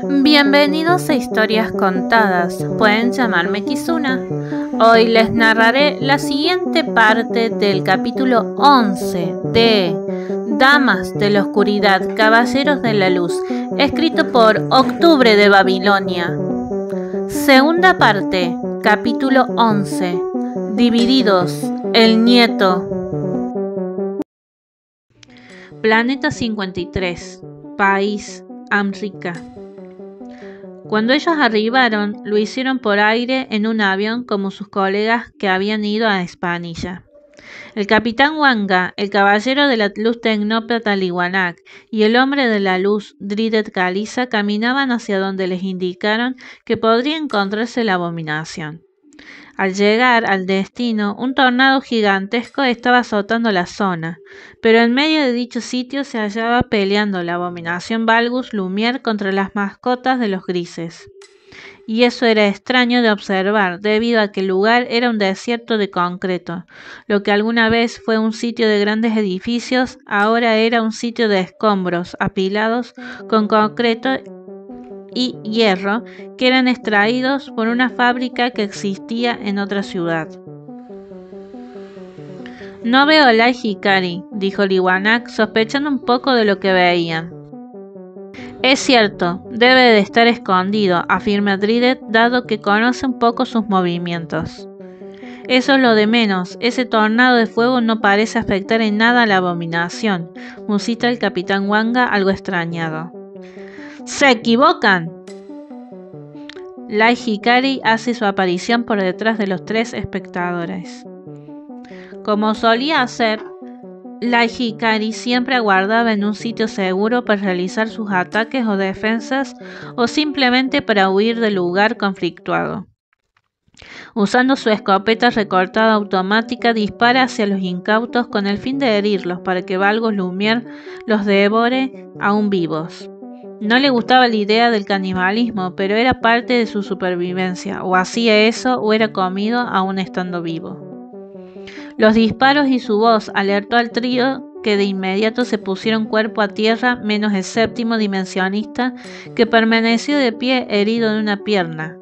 Bienvenidos a Historias Contadas, pueden llamarme Kizuna. Hoy les narraré la siguiente parte del capítulo 11 de Damas de la Oscuridad, Caballeros de la Luz, escrito por Octubre de Babilonia. Segunda parte, capítulo 11, Divididos, el nieto. Planeta 53, País Amrica. Cuando ellos arribaron, lo hicieron por aire en un avión como sus colegas que habían ido a Espanilla. El capitán Wanga, el caballero de la luz tecnópata Liwanak y el hombre de la luz Dridet Caliza caminaban hacia donde les indicaron que podría encontrarse la abominación. Al llegar al destino, un tornado gigantesco estaba azotando la zona, pero en medio de dicho sitio se hallaba peleando la abominación Valgus Lumière contra las mascotas de los grises. Y eso era extraño de observar, debido a que el lugar era un desierto de concreto. Lo que alguna vez fue un sitio de grandes edificios, ahora era un sitio de escombros apilados con concreto y hierro que eran extraídos por una fábrica que existía en otra ciudad. No veo a Lai Hikari, dijo Liwanak, sospechando un poco de lo que veían. Es cierto, debe de estar escondido, afirma Dridet, dado que conoce un poco sus movimientos. Eso es lo de menos, ese tornado de fuego no parece afectar en nada a la abominación, musita el capitán Wanga algo extrañado. ¡Se equivocan! Lai Hikari hace su aparición por detrás de los tres espectadores. Como solía hacer, Lai Hikari siempre aguardaba en un sitio seguro para realizar sus ataques o defensas o simplemente para huir del lugar conflictuado. Usando su escopeta recortada automática, dispara hacia los incautos con el fin de herirlos para que Valgus Lumière los devore aún vivos. No le gustaba la idea del canibalismo, pero era parte de su supervivencia, o hacía eso o era comido aún estando vivo. Los disparos y su voz alertó al trío, que de inmediato se pusieron cuerpo a tierra, menos el séptimo dimensionista, que permaneció de pie herido de una pierna.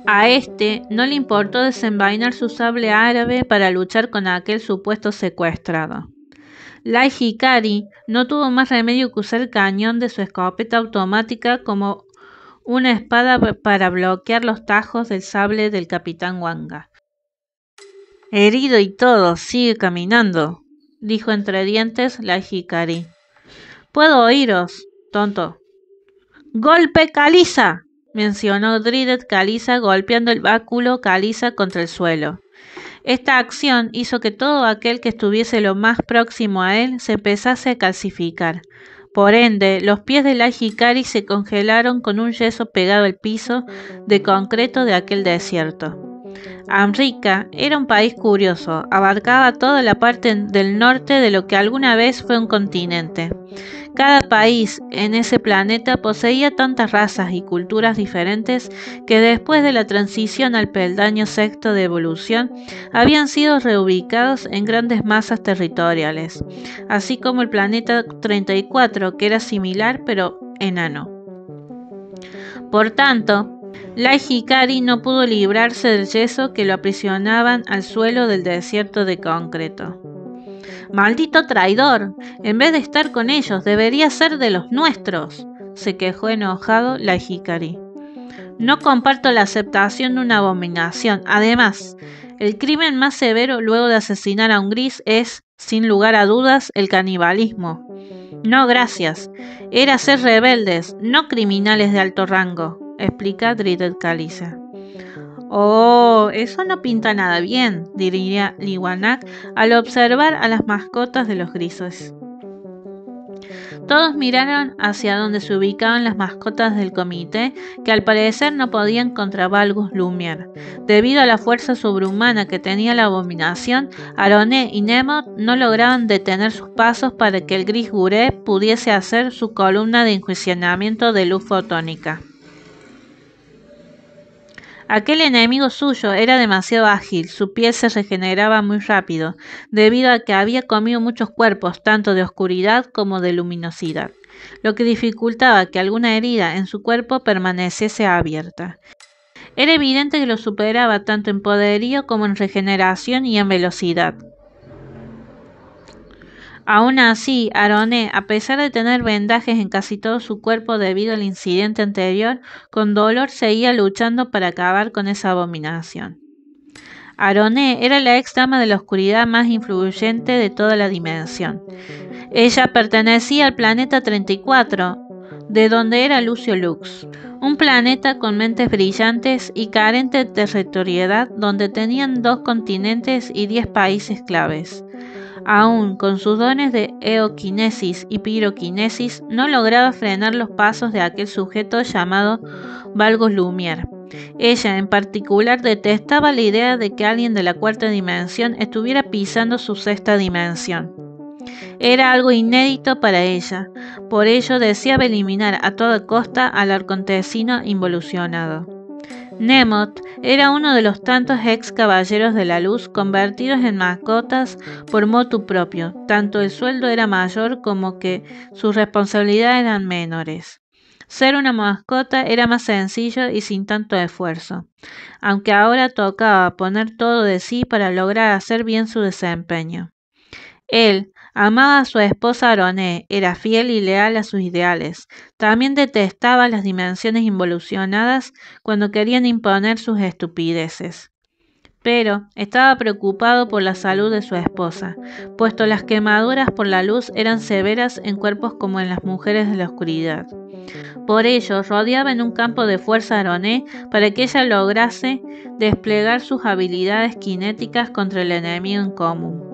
A este no le importó desenvainar su sable árabe para luchar con aquel supuesto secuestrado. Lai Hikari no tuvo más remedio que usar el cañón de su escopeta automática como una espada para bloquear los tajos del sable del capitán Wanga. Herido y todo, sigue caminando, dijo entre dientes Lai Hikari. Puedo oíros, tonto. ¡Golpe Caliza!, mencionó Dridet Caliza golpeando el báculo Caliza contra el suelo. Esta acción hizo que todo aquel que estuviese lo más próximo a él se empezase a calcificar. Por ende, los pies de Lai Hikari se congelaron con un yeso pegado al piso de concreto de aquel desierto. Amrica era un país curioso, abarcaba toda la parte del norte de lo que alguna vez fue un continente. Cada país en ese planeta poseía tantas razas y culturas diferentes que después de la transición al peldaño sexto de evolución habían sido reubicados en grandes masas territoriales, así como el planeta 34, que era similar pero enano. Por tanto, Lai Hikari no pudo librarse del yeso que lo aprisionaban al suelo del desierto de concreto. ¡Maldito traidor! En vez de estar con ellos, debería ser de los nuestros, se quejó enojado Lai Hikari. No comparto la aceptación de una abominación. Además, el crimen más severo luego de asesinar a un gris es, sin lugar a dudas, el canibalismo. No, gracias. Era ser rebeldes, no criminales de alto rango, explica Dridet Caliza. Oh, eso no pinta nada bien, diría Liwanak al observar a las mascotas de los grises. Todos miraron hacia donde se ubicaban las mascotas del comité, que al parecer no podían contra Valgus Lumière. Debido a la fuerza sobrehumana que tenía la abominación, Aroné y Nemo no lograban detener sus pasos para que el gris Guré pudiese hacer su columna de enjuiciamiento de luz fotónica. Aquel enemigo suyo era demasiado ágil, su piel se regeneraba muy rápido, debido a que había comido muchos cuerpos, tanto de oscuridad como de luminosidad, lo que dificultaba que alguna herida en su cuerpo permaneciese abierta. Era evidente que lo superaba tanto en poderío como en regeneración y en velocidad. Aún así, Aroné, a pesar de tener vendajes en casi todo su cuerpo debido al incidente anterior, con dolor seguía luchando para acabar con esa abominación. Aroné era la ex dama de la oscuridad más influyente de toda la dimensión. Ella pertenecía al planeta 34, de donde era Lucio Lux, un planeta con mentes brillantes y carente de territorialidad, donde tenían 2 continentes y 10 países claves. Aún con sus dones de eoquinesis y piroquinesis, no lograba frenar los pasos de aquel sujeto llamado Valgos Lumière. Ella, en particular, detestaba la idea de que alguien de la 4ª dimensión estuviera pisando su 6ª dimensión. Era algo inédito para ella, por ello deseaba eliminar a toda costa al arcontesino involucionado. Nemoth era uno de los tantos ex caballeros de la luz convertidos en mascotas por motu propio. Tanto el sueldo era mayor como que sus responsabilidades eran menores. Ser una mascota era más sencillo y sin tanto esfuerzo, aunque ahora tocaba poner todo de sí para lograr hacer bien su desempeño. Él amaba a su esposa Aroné, era fiel y leal a sus ideales. También detestaba las dimensiones involucionadas cuando querían imponer sus estupideces. Pero estaba preocupado por la salud de su esposa, puesto las quemaduras por la luz eran severas en cuerpos como en las mujeres de la oscuridad. Por ello, rodeaba en un campo de fuerza a Aroné para que ella lograse desplegar sus habilidades cinéticas contra el enemigo en común.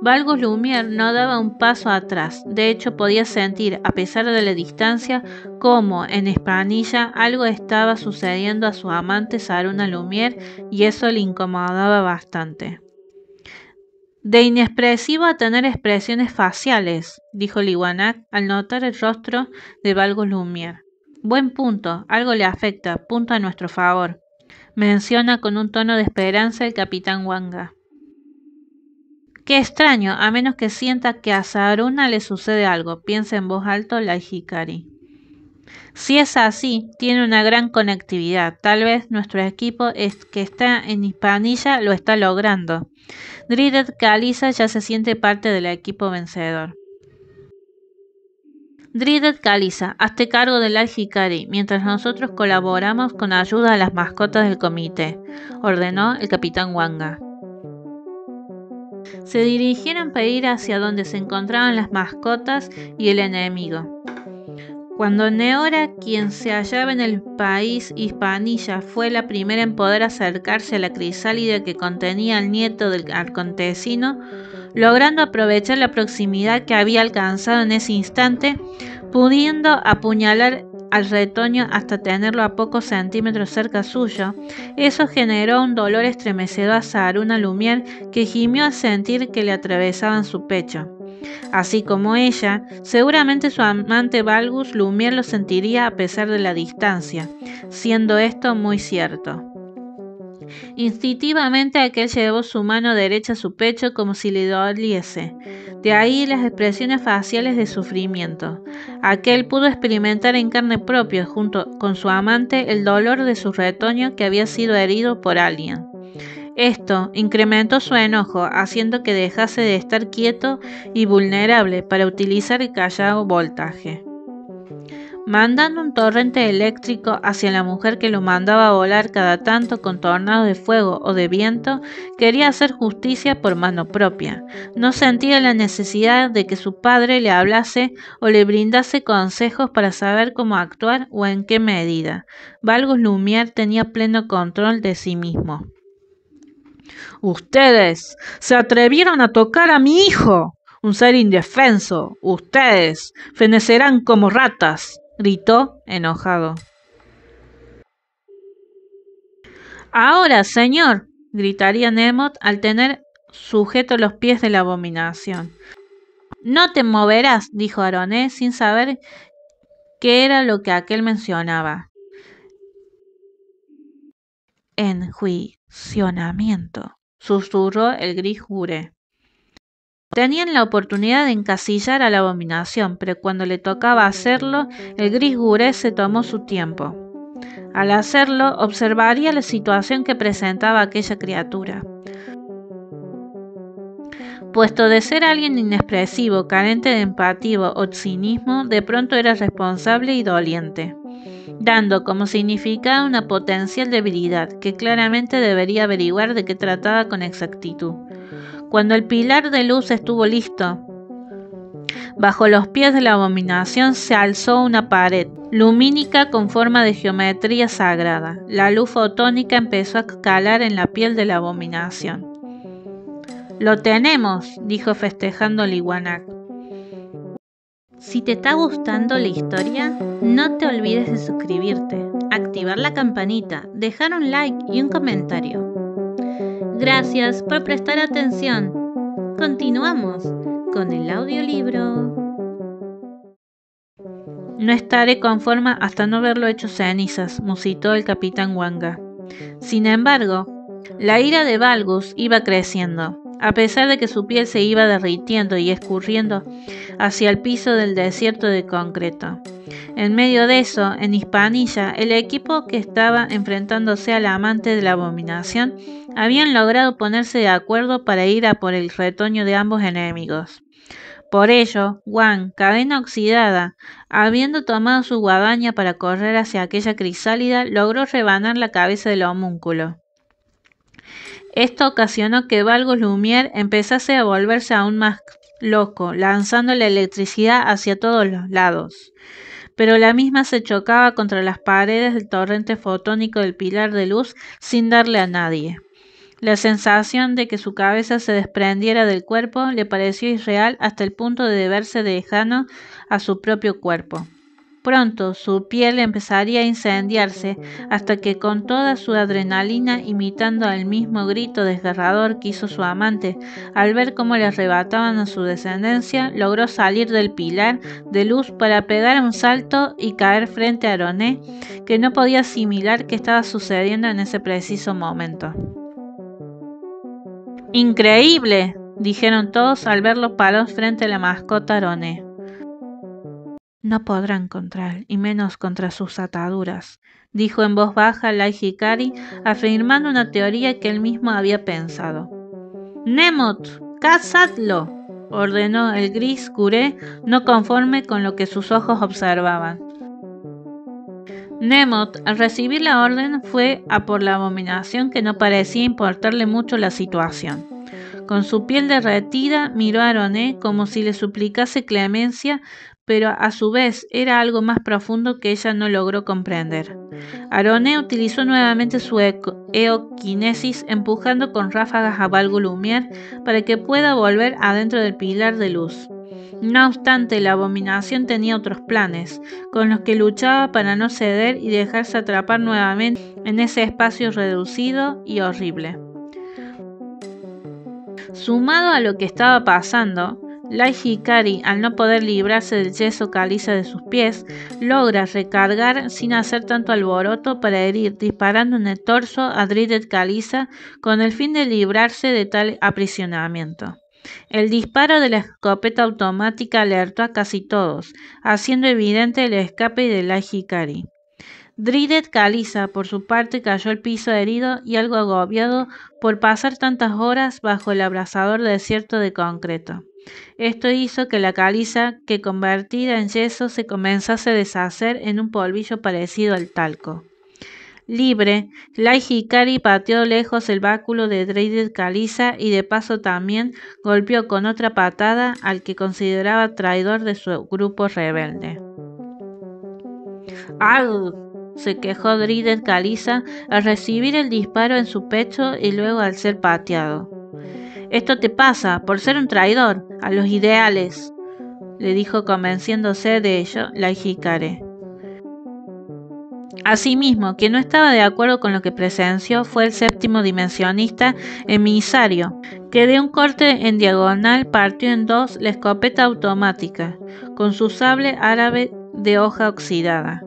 Valgos Lumière no daba un paso atrás, de hecho podía sentir, a pesar de la distancia, cómo en Hispanilla algo estaba sucediendo a su amante Saruna Lumière y eso le incomodaba bastante. De inexpresivo a tener expresiones faciales, dijo Liwanac al notar el rostro de Valgos Lumière. Buen punto, algo le afecta, punto a nuestro favor, menciona con un tono de esperanza el capitán Wanga. Qué extraño, a menos que sienta que a Saruna le sucede algo, piensa en voz alta la Hikari. Si es así, tiene una gran conectividad. Tal vez nuestro equipo que está en Hispanilla lo está logrando. Drided Caliza ya se siente parte del equipo vencedor. Drided Caliza, hazte cargo del Hikari, mientras nosotros colaboramos con ayuda a las mascotas del comité, ordenó el capitán Wanga. Se dirigieron para ir hacia donde se encontraban las mascotas y el enemigo. Cuando Neora, quien se hallaba en el país Hispanilla, fue la primera en poder acercarse a la crisálida que contenía al nieto del arcontesino, logrando aprovechar la proximidad que había alcanzado en ese instante, pudiendo apuñalar al retoño hasta tenerlo a pocos centímetros cerca suyo, eso generó un dolor estremecedor a Saruna Lumière, que gimió al sentir que le atravesaban su pecho. Así como ella, seguramente su amante Valgus Lumière lo sentiría a pesar de la distancia, siendo esto muy cierto. Instintivamente aquel llevó su mano derecha a su pecho como si le doliese. De ahí las expresiones faciales de sufrimiento. Aquel pudo experimentar en carne propia, junto con su amante, el dolor de su retoño que había sido herido por alguien. Esto incrementó su enojo, haciendo que dejase de estar quieto y vulnerable para utilizar el callado voltaje. Mandando un torrente eléctrico hacia la mujer que lo mandaba a volar cada tanto con tornados de fuego o de viento, quería hacer justicia por mano propia. No sentía la necesidad de que su padre le hablase o le brindase consejos para saber cómo actuar o en qué medida. Valgus Lumière tenía pleno control de sí mismo. «Ustedes se atrevieron a tocar a mi hijo, un ser indefenso. Ustedes fenecerán como ratas», gritó enojado. «Ahora, señor», gritaría Nemoth al tener sujeto los pies de la abominación. «No te moverás», dijo Aroné, sin saber ¿Qué era lo que aquel mencionaba? Enjuiciamiento, susurró el gris Gure. Tenían la oportunidad de encasillar a la abominación, pero cuando le tocaba hacerlo, el gris Gure se tomó su tiempo. Al hacerlo, observaría la situación que presentaba aquella criatura. Puesto de ser alguien inexpresivo, carente de empatía o cinismo, de pronto era responsable y doliente, dando como significado una potencial debilidad que claramente debería averiguar de qué trataba con exactitud. Cuando el pilar de luz estuvo listo, bajo los pies de la abominación se alzó una pared lumínica con forma de geometría sagrada. La luz fotónica empezó a calar en la piel de la abominación. «Lo tenemos», dijo festejando Liwanag. Si te está gustando la historia, no te olvides de suscribirte, activar la campanita, dejar un like y un comentario. Gracias por prestar atención. Continuamos con el audiolibro. No estaré conforme hasta no verlo hecho cenizas, musitó el capitán Wanga. Sin embargo, la ira de Valgus iba creciendo. A pesar de que su piel se iba derritiendo y escurriendo hacia el piso del desierto de concreto. En medio de eso, en Hispanilla, el equipo que estaba enfrentándose al amante de la abominación habían logrado ponerse de acuerdo para ir a por el retoño de ambos enemigos. Por ello, Wang, cadena oxidada, habiendo tomado su guadaña para correr hacia aquella crisálida, logró rebanar la cabeza del homúnculo. Esto ocasionó que Valgus Lumière empezase a volverse aún más loco, lanzando la electricidad hacia todos los lados. Pero la misma se chocaba contra las paredes del torrente fotónico del pilar de luz sin darle a nadie. La sensación de que su cabeza se desprendiera del cuerpo le pareció irreal hasta el punto de verse lejano a su propio cuerpo. Pronto su piel empezaría a incendiarse hasta que con toda su adrenalina, imitando el mismo grito desgarrador que hizo su amante al ver cómo le arrebataban a su descendencia, logró salir del pilar de luz para pegar un salto y caer frente a Aroné, que no podía asimilar qué estaba sucediendo en ese preciso momento. ¡Increíble!, dijeron todos al verlo parados frente a la mascota Aroné. No podrán contra él, y menos contra sus ataduras, dijo en voz baja Lai Hikari, afirmando una teoría que él mismo había pensado. «Nemot, cazadlo», ordenó el gris Gure, no conforme con lo que sus ojos observaban. Nemot, al recibir la orden, fue a por la abominación, que no parecía importarle mucho la situación. Con su piel derretida, miró a Aroné como si le suplicase clemencia, pero a su vez era algo más profundo que ella no logró comprender. Aroné utilizó nuevamente su eoquinesis, empujando con ráfagas a Valgus Lumière para que pueda volver adentro del pilar de luz. No obstante, la abominación tenía otros planes, con los que luchaba para no ceder y dejarse atrapar nuevamente en ese espacio reducido y horrible. Sumado a lo que estaba pasando, Lai Hikari, al no poder librarse del yeso caliza de sus pies, logra recargar sin hacer tanto alboroto para herir disparando en el torso a Dridet Caliza con el fin de librarse de tal aprisionamiento. El disparo de la escopeta automática alertó a casi todos, haciendo evidente el escape de Lai Hikari. Dridet Caliza, por su parte, cayó al piso herido y algo agobiado por pasar tantas horas bajo el abrasador desierto de concreto. Esto hizo que la caliza, que convertida en yeso, se comenzase a deshacer en un polvillo parecido al talco. Libre, Lai Hikari pateó lejos el báculo de Dridet Caliza y de paso también golpeó con otra patada al que consideraba traidor de su grupo rebelde. ¡Au!, se quejó Dridet Caliza al recibir el disparo en su pecho y luego al ser pateado. «Esto te pasa por ser un traidor a los ideales», le dijo convenciéndose de ello Lai Hikari. Asimismo, quien no estaba de acuerdo con lo que presenció fue el séptimo dimensionista emisario, que de un corte en diagonal partió en dos la escopeta automática, con su sable árabe de hoja oxidada.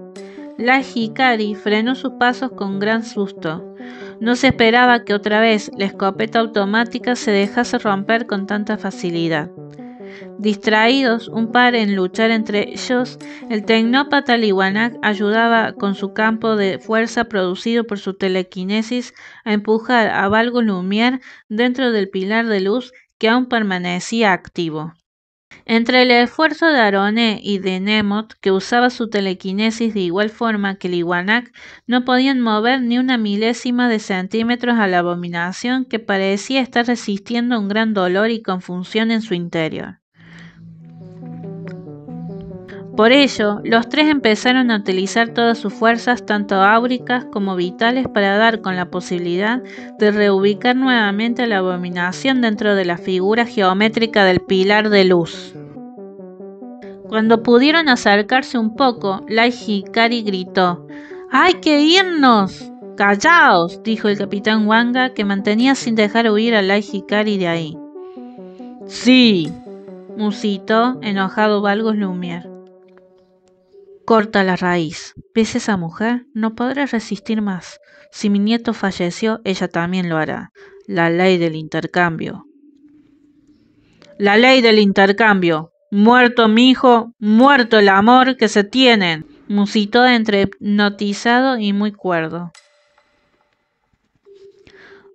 La Hikari frenó sus pasos con gran susto. No se esperaba que otra vez la escopeta automática se dejase romper con tanta facilidad. Distraídos un par en luchar entre ellos, el tecnópata Liwanag ayudaba con su campo de fuerza producido por su telequinesis a empujar a Valgo Lumière dentro del pilar de luz que aún permanecía activo. Entre el esfuerzo de Aroné y de Nemot, que usaba su telequinesis de igual forma que Liwanag, no podían mover ni una milésima de centímetros a la abominación que parecía estar resistiendo un gran dolor y confusión en su interior. Por ello, los tres empezaron a utilizar todas sus fuerzas, tanto áuricas como vitales, para dar con la posibilidad de reubicar nuevamente a la abominación dentro de la figura geométrica del pilar de luz. Cuando pudieron acercarse un poco, la Hikari gritó: ¡Hay que irnos! ¡Callaos!, dijo el capitán Wanga, que mantenía sin dejar huir a la Hikari de ahí. ¡Sí!, musitó enojado Valgo Lumière. Corta la raíz. ¿Ves esa mujer? No podré resistir más. Si mi nieto falleció, ella también lo hará. La ley del intercambio. La ley del intercambio. Muerto mi hijo, muerto el amor que se tienen, musitó entre hipnotizado y muy cuerdo.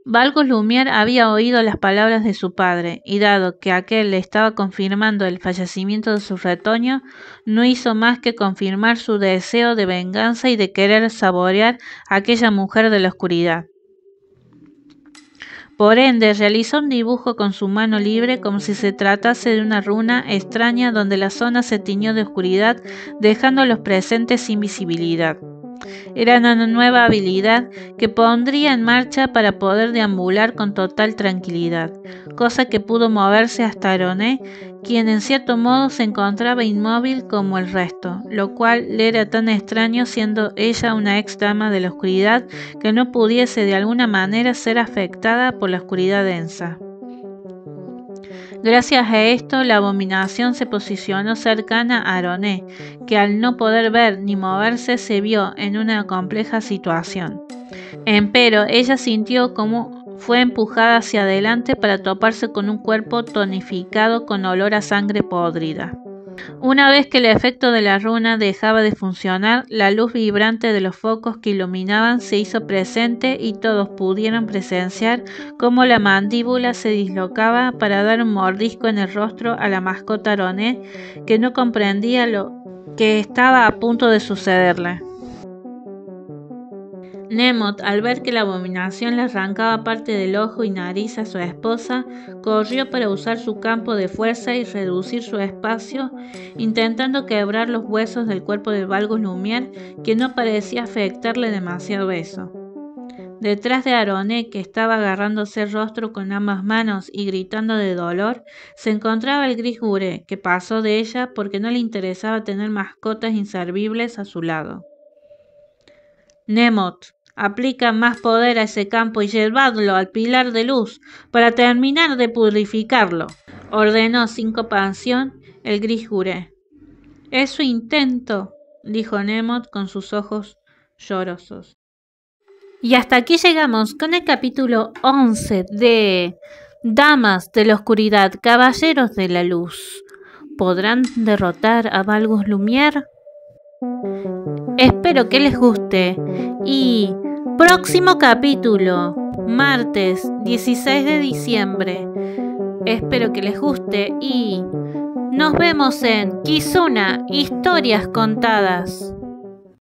Valgo Lumière había oído las palabras de su padre, y dado que aquel le estaba confirmando el fallecimiento de su retoño, no hizo más que confirmar su deseo de venganza y de querer saborear a aquella mujer de la oscuridad. Por ende, realizó un dibujo con su mano libre como si se tratase de una runa extraña donde la zona se tiñó de oscuridad, dejando a los presentes sin visibilidad. Era una nueva habilidad que pondría en marcha para poder deambular con total tranquilidad, cosa que pudo moverse hasta Aroné, quien en cierto modo se encontraba inmóvil como el resto, lo cual le era tan extraño siendo ella una ex dama de la oscuridad que no pudiese de alguna manera ser afectada por la oscuridad densa. Gracias a esto, la abominación se posicionó cercana a Aroné, que al no poder ver ni moverse se vio en una compleja situación. Empero, ella sintió como fue empujada hacia adelante para toparse con un cuerpo tonificado con olor a sangre podrida. Una vez que el efecto de la runa dejaba de funcionar, la luz vibrante de los focos que iluminaban se hizo presente y todos pudieron presenciar cómo la mandíbula se dislocaba para dar un mordisco en el rostro a la mascota Aroné, que no comprendía lo que estaba a punto de sucederle. Nemot, al ver que la abominación le arrancaba parte del ojo y nariz a su esposa, corrió para usar su campo de fuerza y reducir su espacio, intentando quebrar los huesos del cuerpo de Valgo Lumière, que no parecía afectarle demasiado eso. Detrás de Aroné, que estaba agarrándose el rostro con ambas manos y gritando de dolor, se encontraba el gris Guré, que pasó de ella porque no le interesaba tener mascotas inservibles a su lado. Nemot, aplica más poder a ese campo y llevadlo al pilar de luz para terminar de purificarlo, ordenó sin compasión el gris Guré. Es su intento, dijo Nemot con sus ojos llorosos. Y hasta aquí llegamos con el capítulo 11 de Damas de la Oscuridad, Caballeros de la Luz. ¿Podrán derrotar a Valgo Lumière? Espero que les guste. Y próximo capítulo, martes 16 de diciembre. Espero que les guste y nos vemos en Kizuna, Historias Contadas.